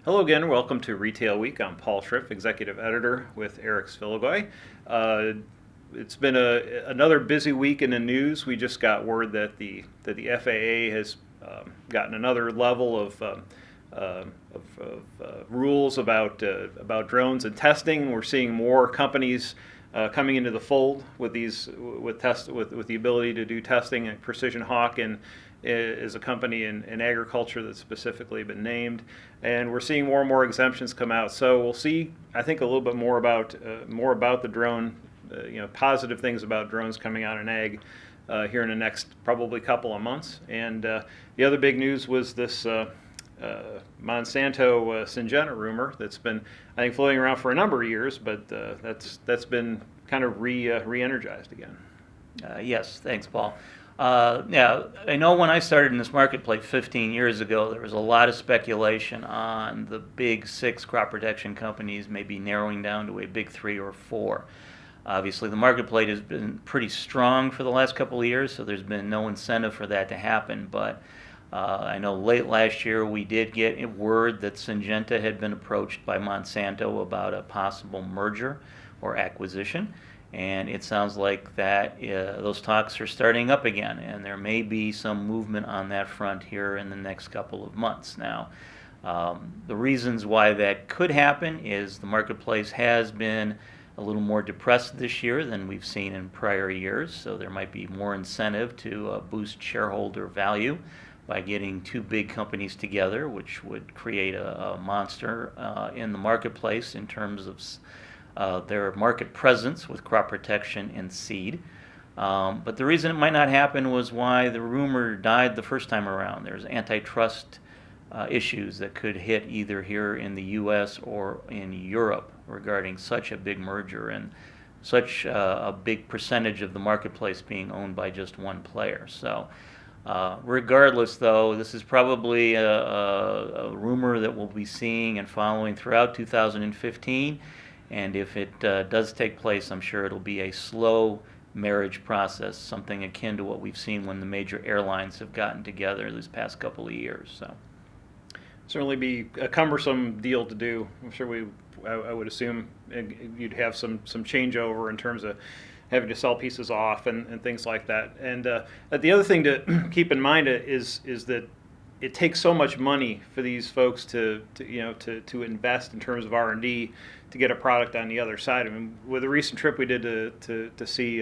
Hello again, welcome to Retail Week. I'm Paul Schriff, Executive Editor with Eric Svilagoy. It's been another busy week in the news. We just got word that the FAA has gotten another level of rules about drones and testing. We're seeing more companies coming into the fold with the ability to do testing. And Precision Hawk is a company in agriculture that's specifically been named, and we're seeing more and more exemptions come out. So we'll see, I think, a little bit more about the drone, positive things about drones coming out in ag here in the next probably couple of months. And the other big news was this Monsanto Syngenta rumor that's been, I think, floating around for a number of years, but that's been kind of re-energized again. Yes, thanks, Paul. Yeah, I know when I started in this marketplace 15 years ago, there was a lot of speculation on the big 6 crop protection companies maybe narrowing down to a big 3 or 4. Obviously, the marketplace has been pretty strong for the last couple of years, so there's been no incentive for that to happen. But I know late last year we did get word that Syngenta had been approached by Monsanto about a possible merger or acquisition. And it sounds like that those talks are starting up again, and there may be some movement on that front here in the next couple of months. Now, the reasons why that could happen is the marketplace has been a little more depressed this year than we've seen in prior years, so there might be more incentive to boost shareholder value by getting 2 big companies together, which would create a monster in the marketplace in terms of their market presence with crop protection and seed. But the reason it might not happen was why the rumor died the first time around. There's antitrust issues that could hit either here in the U.S. or in Europe regarding such a big merger and such a big percentage of the marketplace being owned by just one player. So regardless, though, this is probably a rumor that we'll be seeing and following throughout 2015. And if it does take place, I'm sure it'll be a slow marriage process, something akin to what we've seen when the major airlines have gotten together these past couple of years. So, certainly be a cumbersome deal to do. I'm sure I would assume you'd have some changeover in terms of having to sell pieces off and things like that. And the other thing to keep in mind is that it takes so much money for these folks to invest in terms of R&D to get a product on the other side. I mean, with a recent trip we did to see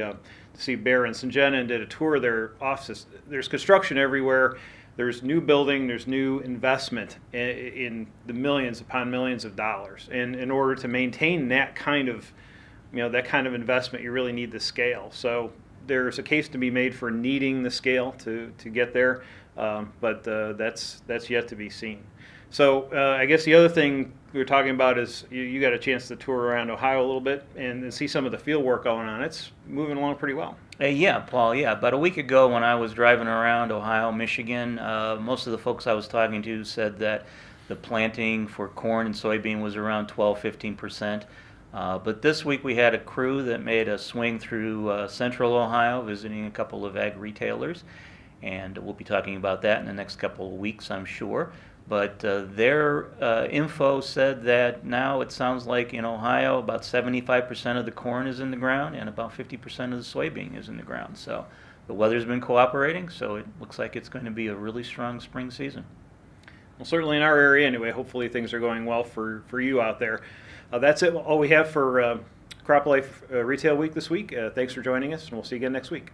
Bayer and Syngenta and did a tour of their offices, there's construction everywhere. There's new building, there's new investment in the millions upon millions of dollars. And in order to maintain that kind of investment, you really need the scale. So there's a case to be made for needing the scale to get there, but that's yet to be seen. So I guess the other thing we were talking about is you got a chance to tour around Ohio a little bit and see some of the field work going on. It's moving along pretty well. Yeah, Paul, yeah. About a week ago when I was driving around Ohio, Michigan, most of the folks I was talking to said that the planting for corn and soybean was around 12-15%. But this week we had a crew that made a swing through central Ohio, visiting a couple of ag retailers, and we'll be talking about that in the next couple of weeks, I'm sure. But their info said that now it sounds like in Ohio about 75% of the corn is in the ground and about 50% of the soybean is in the ground. So the weather's been cooperating, so it looks like it's going to be a really strong spring season. Well, certainly in our area anyway. Hopefully things are going well for you out there. That's it. All we have for Crop Life Retail Week this week. Thanks for joining us, and we'll see you again next week.